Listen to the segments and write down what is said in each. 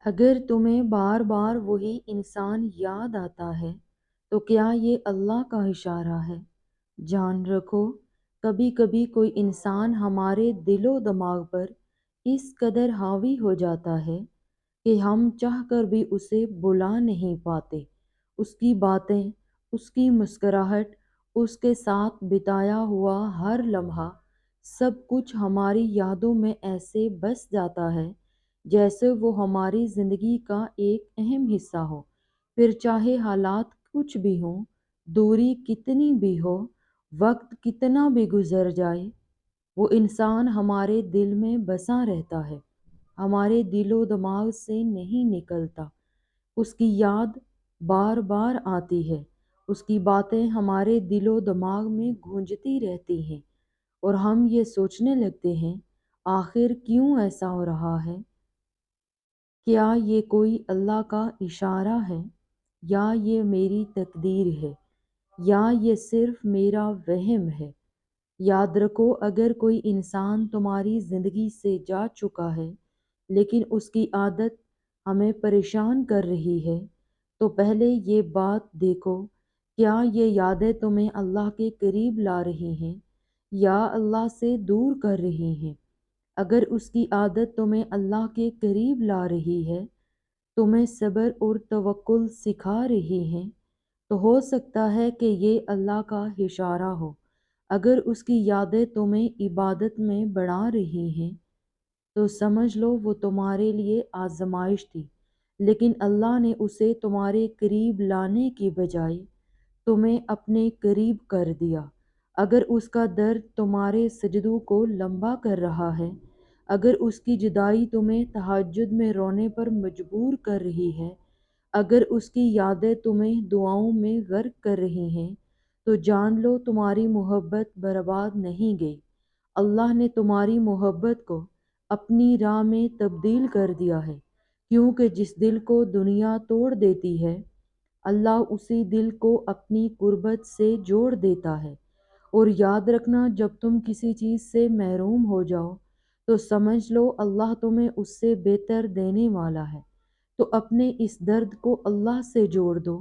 اگر تمہیں بار بار وہی انسان یاد آتا ہے تو کیا یہ اللہ کا اشارہ ہے؟ جان رکھو، کبھی کبھی کوئی انسان ہمارے دل و دماغ پر اس قدر حاوی ہو جاتا ہے کہ ہم چاہ کر بھی اسے بلا نہیں پاتے۔ اس کی باتیں، اس کی مسکراہٹ، اس کے ساتھ بتایا ہوا ہر لمحہ، سب کچھ ہماری یادوں میں ایسے بس جاتا ہے جیسے وہ ہماری زندگی کا ایک اہم حصہ ہو۔ پھر چاہے حالات کچھ بھی ہوں، دوری کتنی بھی ہو، وقت کتنا بھی گزر جائے، وہ انسان ہمارے دل میں بسا رہتا ہے، ہمارے دل و دماغ سے نہیں نکلتا۔ اس کی یاد بار بار آتی ہے، اس کی باتیں ہمارے دل و دماغ میں گونجتی رہتی ہیں، اور ہم یہ سوچنے لگتے ہیں آخر کیوں ایسا ہو رہا ہے؟ کیا یہ کوئی اللہ کا اشارہ ہے، یا یہ میری تقدیر ہے، یا یہ صرف میرا وہم ہے؟ یاد رکھو، اگر کوئی انسان تمہاری زندگی سے جا چکا ہے لیکن اس کی عادت ہمیں پریشان کر رہی ہے، تو پہلے یہ بات دیکھو، کیا یہ یادیں تمہیں اللہ کے قریب لا رہی ہیں یا اللہ سے دور کر رہی ہیں؟ اگر اس کی عادت تمہیں اللہ کے قریب لا رہی ہے، تمہیں صبر اور توکل سکھا رہی ہے، تو ہو سکتا ہے کہ یہ اللہ کا اشارہ ہو۔ اگر اس کی یادیں تمہیں عبادت میں بڑھا رہی ہیں، تو سمجھ لو وہ تمہارے لیے آزمائش تھی، لیکن اللہ نے اسے تمہارے قریب لانے کی بجائے تمہیں اپنے قریب کر دیا۔ اگر اس کا درد تمہارے سجدوں کو لمبا کر رہا ہے، اگر اس کی جدائی تمہیں تہجد میں رونے پر مجبور کر رہی ہے، اگر اس کی یادیں تمہیں دعاؤں میں غرق کر رہی ہیں، تو جان لو تمہاری محبت برباد نہیں گئی۔ اللہ نے تمہاری محبت کو اپنی راہ میں تبدیل کر دیا ہے، کیونکہ جس دل کو دنیا توڑ دیتی ہے، اللہ اسی دل کو اپنی قربت سے جوڑ دیتا ہے۔ اور یاد رکھنا، جب تم کسی چیز سے محروم ہو جاؤ تو سمجھ لو اللہ تمہیں اس سے بہتر دینے والا ہے۔ تو اپنے اس درد کو اللہ سے جوڑ دو،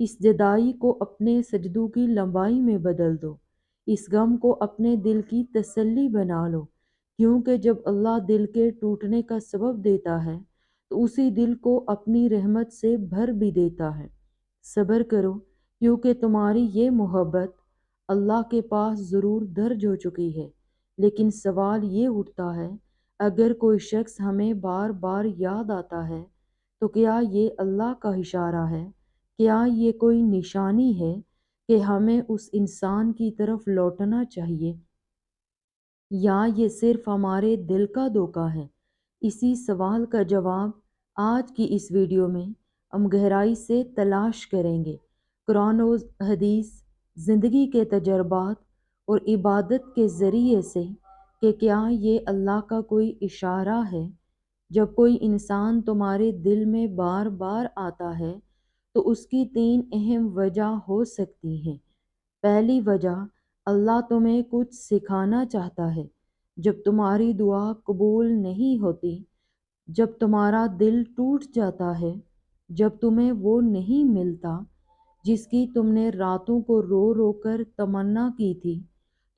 اس جدائی کو اپنے سجدوں کی لمبائی میں بدل دو، اس غم کو اپنے دل کی تسلی بنا لو، کیونکہ جب اللہ دل کے ٹوٹنے کا سبب دیتا ہے تو اسی دل کو اپنی رحمت سے بھر بھی دیتا ہے۔ صبر کرو، کیونکہ تمہاری یہ محبت اللہ کے پاس ضرور درج ہو چکی ہے، لیکن سوال یہ اٹھتا ہے، اگر کوئی شخص ہمیں بار بار یاد آتا ہے تو کیا یہ اللہ کا اشارہ ہے؟ کیا یہ کوئی نشانی ہے کہ ہمیں اس انسان کی طرف لوٹنا چاہیے، یا یہ صرف ہمارے دل کا دھوکہ ہے؟ اسی سوال کا جواب آج کی اس ویڈیو میں ہم گہرائی سے تلاش کریں گے، قرآن و حدیث، زندگی کے تجربات اور عبادت کے ذریعے سے، کہ کیا یہ اللہ کا کوئی اشارہ ہے۔ جب کوئی انسان تمہارے دل میں بار بار آتا ہے تو اس کی 3 اہم وجہ ہو سکتی ہیں۔ پہلی وجہ، اللہ تمہیں کچھ سکھانا چاہتا ہے۔ جب تمہاری دعا قبول نہیں ہوتی، جب تمہارا دل ٹوٹ جاتا ہے، جب تمہیں وہ نہیں ملتا جس کی تم نے راتوں کو رو رو کر تمنا کی تھی،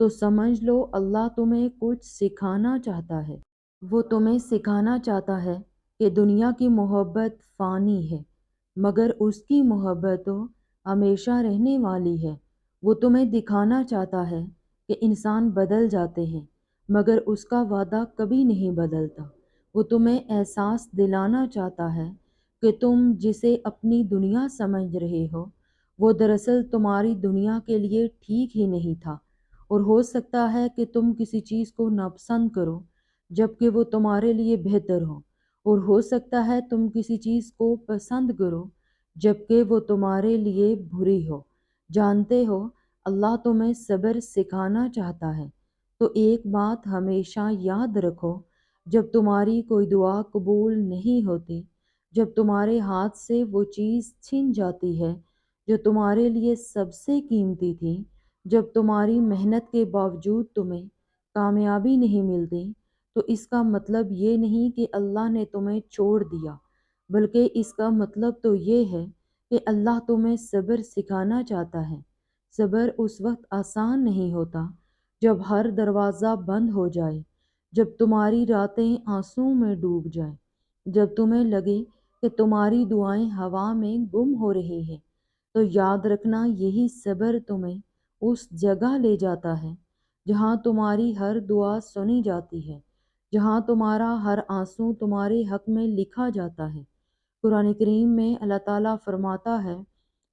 تو سمجھ لو اللہ تمہیں کچھ سکھانا چاہتا ہے۔ وہ تمہیں سکھانا چاہتا ہے کہ دنیا کی محبت فانی ہے، مگر اس کی محبت تو ہمیشہ رہنے والی ہے۔ وہ تمہیں دکھانا چاہتا ہے کہ انسان بدل جاتے ہیں، مگر اس کا وعدہ کبھی نہیں بدلتا۔ وہ تمہیں احساس دلانا چاہتا ہے کہ تم جسے اپنی دنیا سمجھ رہے ہو، وہ دراصل تمہاری دنیا کے لیے ٹھیک ہی نہیں تھا۔ اور ہو سکتا ہے کہ تم کسی چیز کو ناپسند کرو جبکہ وہ تمہارے لیے بہتر ہو، اور ہو سکتا ہے تم کسی چیز کو پسند کرو جبکہ وہ تمہارے لیے بری ہو۔ جانتے ہو، اللہ تمہیں صبر سکھانا چاہتا ہے۔ تو ایک بات ہمیشہ یاد رکھو، جب تمہاری کوئی دعا قبول نہیں ہوتی، جب تمہارے ہاتھ سے وہ چیز چھن جاتی ہے جو تمہارے لیے سب سے قیمتی تھی، جب تمہاری محنت کے باوجود تمہیں کامیابی نہیں ملتی، تو اس کا مطلب یہ نہیں کہ اللہ نے تمہیں چھوڑ دیا۔ بلکہ اس کا مطلب تو یہ ہے کہ اللہ تمہیں صبر سکھانا چاہتا ہے۔ صبر اس وقت آسان نہیں ہوتا جب ہر دروازہ بند ہو جائے، جب تمہاری راتیں آنسوں میں ڈوب جائیں، جب تمہیں لگے کہ تمہاری دعائیں ہوا میں گم ہو رہی ہیں، تو یاد رکھنا یہی صبر تمہیں اس جگہ لے جاتا ہے جہاں تمہاری ہر دعا سنی جاتی ہے، جہاں تمہارا ہر آنسو تمہارے حق میں لکھا جاتا ہے۔ قرآن کریم میں اللہ تعالیٰ فرماتا ہے،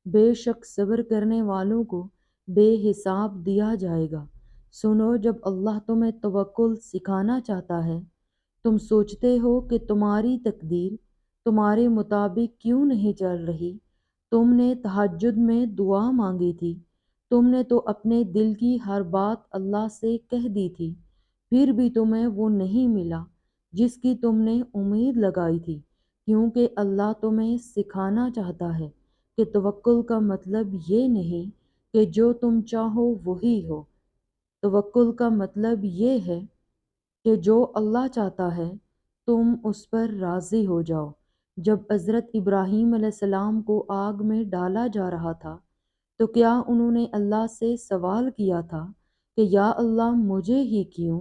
بے شک صبر کرنے والوں کو بے حساب دیا جائے گا۔ سنو، جب اللہ تمہیں توکل سکھانا چاہتا ہے، تم سوچتے ہو کہ تمہاری تقدیر تمہارے مطابق کیوں نہیں چل رہی، تم نے تہجد میں دعا مانگی تھی، تم نے تو اپنے دل کی ہر بات اللہ سے کہہ دی تھی، پھر بھی تمہیں وہ نہیں ملا جس کی تم نے امید لگائی تھی، کیونکہ اللہ تمہیں سکھانا چاہتا ہے کہ توکل کا مطلب یہ نہیں کہ جو تم چاہو وہی ہو۔ توکل کا مطلب یہ ہے کہ جو اللہ چاہتا ہے تم اس پر راضی ہو جاؤ۔ جب حضرت ابراہیم علیہ السلام کو آگ میں ڈالا جا رہا تھا تو کیا انہوں نے اللہ سے سوال کیا تھا کہ یا اللہ مجھے ہی کیوں؟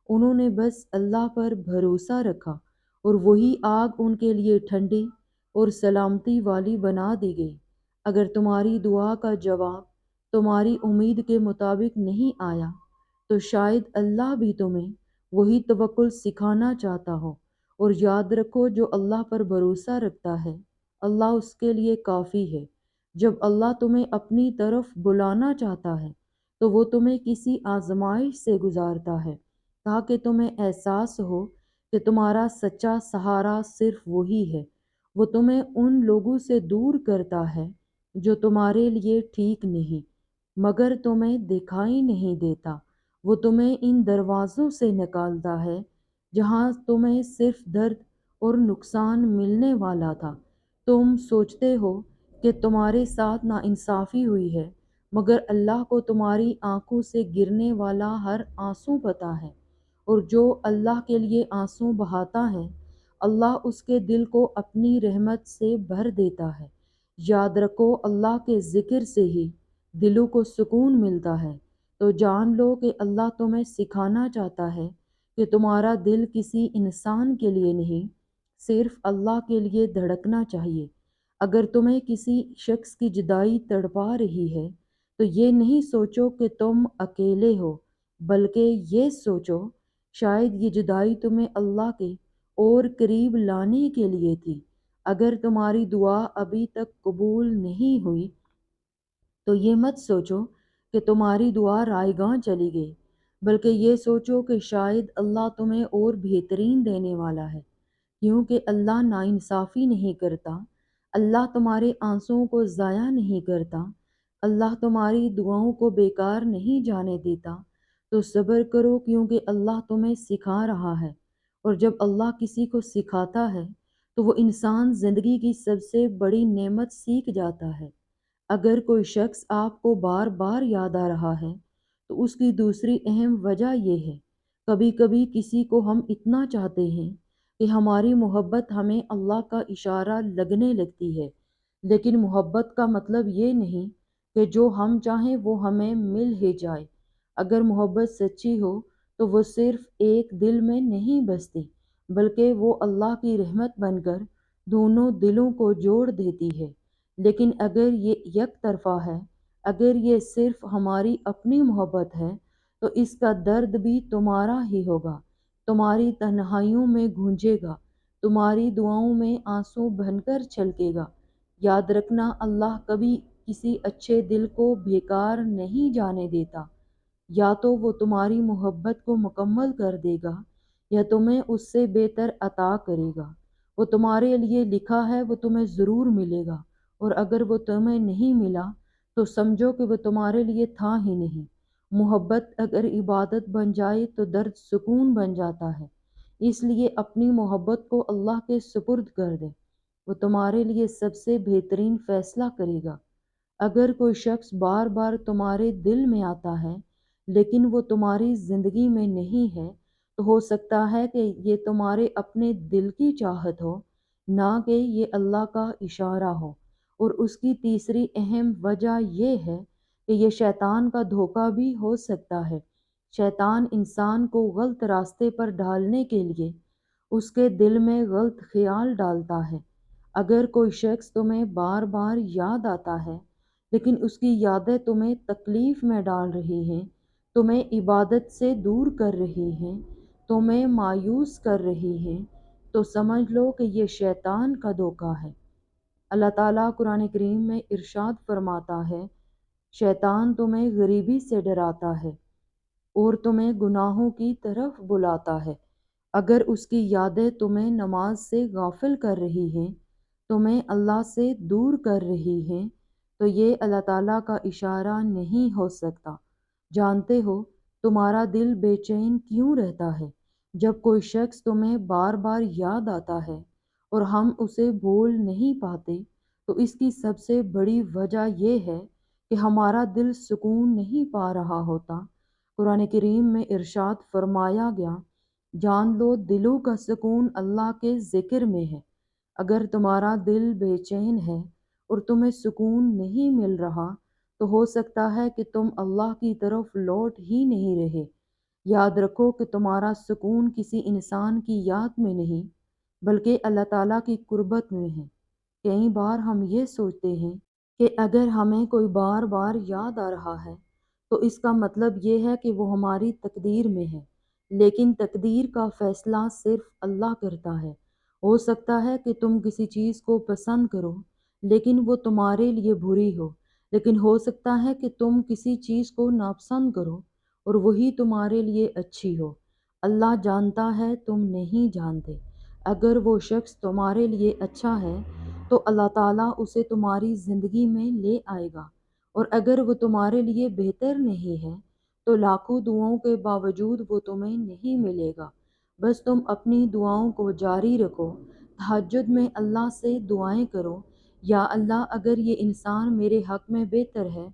انہوں نے بس اللہ پر بھروسہ رکھا اور وہی آگ ان کے لیے ٹھنڈی اور سلامتی والی بنا دی گئی۔ اگر تمہاری دعا کا جواب تمہاری امید کے مطابق نہیں آیا تو شاید اللہ بھی تمہیں وہی توکل سکھانا چاہتا ہو، اور یاد رکھو جو اللہ پر بھروسہ رکھتا ہے اللہ اس کے لیے کافی ہے۔ جب اللہ تمہیں اپنی طرف بلانا چاہتا ہے تو وہ تمہیں کسی آزمائش سے گزارتا ہے تاکہ تمہیں احساس ہو کہ تمہارا سچا سہارا صرف وہی ہے۔ وہ تمہیں ان لوگوں سے دور کرتا ہے جو تمہارے لیے ٹھیک نہیں، مگر تمہیں دکھائی نہیں دیتا۔ وہ تمہیں ان دروازوں سے نکالتا ہے جہاں تمہیں صرف درد اور نقصان ملنے والا تھا۔ تم سوچتے ہو کہ تمہارے ساتھ ناانصافی ہوئی ہے، مگر اللہ کو تمہاری آنکھوں سے گرنے والا ہر آنسو پتہ ہے، اور جو اللہ کے لیے آنسو بہاتا ہے اللہ اس کے دل کو اپنی رحمت سے بھر دیتا ہے۔ یاد رکھو اللہ کے ذکر سے ہی دلوں کو سکون ملتا ہے، تو جان لو کہ اللہ تمہیں سکھانا چاہتا ہے کہ تمہارا دل کسی انسان کے لیے نہیں، صرف اللہ کے لیے دھڑکنا چاہیے۔ اگر تمہیں کسی شخص کی جدائی تڑپا رہی ہے تو یہ نہیں سوچو کہ تم اکیلے ہو، بلکہ یہ سوچو شاید یہ جدائی تمہیں اللہ کے اور قریب لانے کے لیے تھی۔ اگر تمہاری دعا ابھی تک قبول نہیں ہوئی تو یہ مت سوچو کہ تمہاری دعا رائے گاں چلی گئی، بلکہ یہ سوچو کہ شاید اللہ تمہیں اور بہترین دینے والا ہے، کیونکہ اللہ ناانصافی نہیں کرتا۔ اللہ تمہارے آنسوؤں کو ضائع نہیں کرتا، اللہ تمہاری دعاؤں کو بیکار نہیں جانے دیتا۔ تو صبر کرو، کیونکہ اللہ تمہیں سکھا رہا ہے، اور جب اللہ کسی کو سکھاتا ہے تو وہ انسان زندگی کی سب سے بڑی نعمت سیکھ جاتا ہے۔ اگر کوئی شخص آپ کو بار بار یاد آ رہا ہے تو اس کی دوسری اہم وجہ یہ ہے، کبھی کبھی کسی کو ہم اتنا چاہتے ہیں کہ ہماری محبت ہمیں اللہ کا اشارہ لگنے لگتی ہے، لیکن محبت کا مطلب یہ نہیں کہ جو ہم چاہیں وہ ہمیں مل ہی جائے۔ اگر محبت سچی ہو تو وہ صرف ایک دل میں نہیں بستی، بلکہ وہ اللہ کی رحمت بن کر دونوں دلوں کو جوڑ دیتی ہے۔ لیکن اگر یہ یک طرفہ ہے، اگر یہ صرف ہماری اپنی محبت ہے تو اس کا درد بھی تمہارا ہی ہوگا، تمہاری تنہائیوں میں گونجے گا، تمہاری دعاؤں میں آنسو بن کر چھلکے گا۔ یاد رکھنا اللہ کبھی کسی اچھے دل کو بیکار نہیں جانے دیتا، یا تو وہ تمہاری محبت کو مکمل کر دے گا یا تمہیں اس سے بہتر عطا کرے گا۔ وہ تمہارے لیے لکھا ہے وہ تمہیں ضرور ملے گا، اور اگر وہ تمہیں نہیں ملا تو سمجھو کہ وہ تمہارے لیے تھا ہی نہیں۔ محبت اگر عبادت بن جائے تو درد سکون بن جاتا ہے، اس لیے اپنی محبت کو اللہ کے سپرد کر دے، وہ تمہارے لیے سب سے بہترین فیصلہ کرے گا۔ اگر کوئی شخص بار بار تمہارے دل میں آتا ہے لیکن وہ تمہاری زندگی میں نہیں ہے تو ہو سکتا ہے کہ یہ تمہارے اپنے دل کی چاہت ہو، نہ کہ یہ اللہ کا اشارہ ہو۔ اور اس کی تیسری اہم وجہ یہ ہے کہ یہ شیطان کا دھوکہ بھی ہو سکتا ہے۔ شیطان انسان کو غلط راستے پر ڈالنے کے لیے اس کے دل میں غلط خیال ڈالتا ہے۔ اگر کوئی شخص تمہیں بار بار یاد آتا ہے لیکن اس کی یادیں تمہیں تکلیف میں ڈال رہی ہیں، تمہیں عبادت سے دور کر رہی ہیں، تمہیں مایوس کر رہی ہیں، تو سمجھ لو کہ یہ شیطان کا دھوکہ ہے۔ اللہ تعالیٰ قرآن کریم میں ارشاد فرماتا ہے، شیطان تمہیں غریبی سے ڈراتا ہے اور تمہیں گناہوں کی طرف بلاتا ہے۔ اگر اس کی یادیں تمہیں نماز سے غافل کر رہی ہیں، تمہیں اللہ سے دور کر رہی ہیں، تو یہ اللہ تعالیٰ کا اشارہ نہیں ہو سکتا۔ جانتے ہو تمہارا دل بے چین کیوں رہتا ہے جب کوئی شخص تمہیں بار بار یاد آتا ہے اور ہم اسے بھول نہیں پاتے؟ تو اس کی سب سے بڑی وجہ یہ ہے کہ ہمارا دل سکون نہیں پا رہا ہوتا۔ قرآن کریم میں ارشاد فرمایا گیا، جان لو دلوں کا سکون اللہ کے ذکر میں ہے۔ اگر تمہارا دل بے چین ہے اور تمہیں سکون نہیں مل رہا تو ہو سکتا ہے کہ تم اللہ کی طرف لوٹ ہی نہیں رہے۔ یاد رکھو کہ تمہارا سکون کسی انسان کی یاد میں نہیں بلکہ اللہ تعالیٰ کی قربت میں ہے۔ کئی بار ہم یہ سوچتے ہیں کہ اگر ہمیں کوئی بار بار یاد آ رہا ہے تو اس کا مطلب یہ ہے کہ وہ ہماری تقدیر میں ہے، لیکن تقدیر کا فیصلہ صرف اللہ کرتا ہے۔ ہو سکتا ہے کہ تم کسی چیز کو پسند کرو لیکن وہ تمہارے لیے بری ہو، لیکن ہو سکتا ہے کہ تم کسی چیز کو ناپسند کرو اور وہی تمہارے لیے اچھی ہو۔ اللہ جانتا ہے تم نہیں جانتے۔ اگر وہ شخص تمہارے لیے اچھا ہے تو اللہ تعالیٰ اسے تمہاری زندگی میں لے آئے گا، اور اگر وہ تمہارے لیے بہتر نہیں ہے تو لاکھوں دعاؤں کے باوجود وہ تمہیں نہیں ملے گا۔ بس تم اپنی دعاؤں کو جاری رکھو، تہجد میں اللہ سے دعائیں کرو، یا اللہ اگر یہ انسان میرے حق میں بہتر ہے،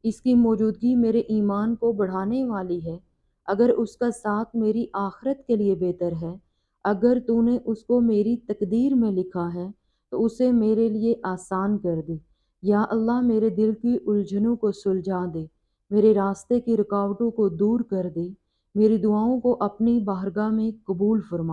اس کی موجودگی میرے ایمان کو بڑھانے والی ہے، اگر اس کا ساتھ میری آخرت کے لیے بہتر ہے، اگر تو نے اس کو میری تقدیر میں لکھا ہے تو اسے میرے لیے آسان کر دے۔ یا اللہ میرے دل کی الجھنوں کو سلجھا دے، میرے راستے کی رکاوٹوں کو دور کر دے، میری دعاؤں کو اپنی بارگاہ میں قبول فرما۔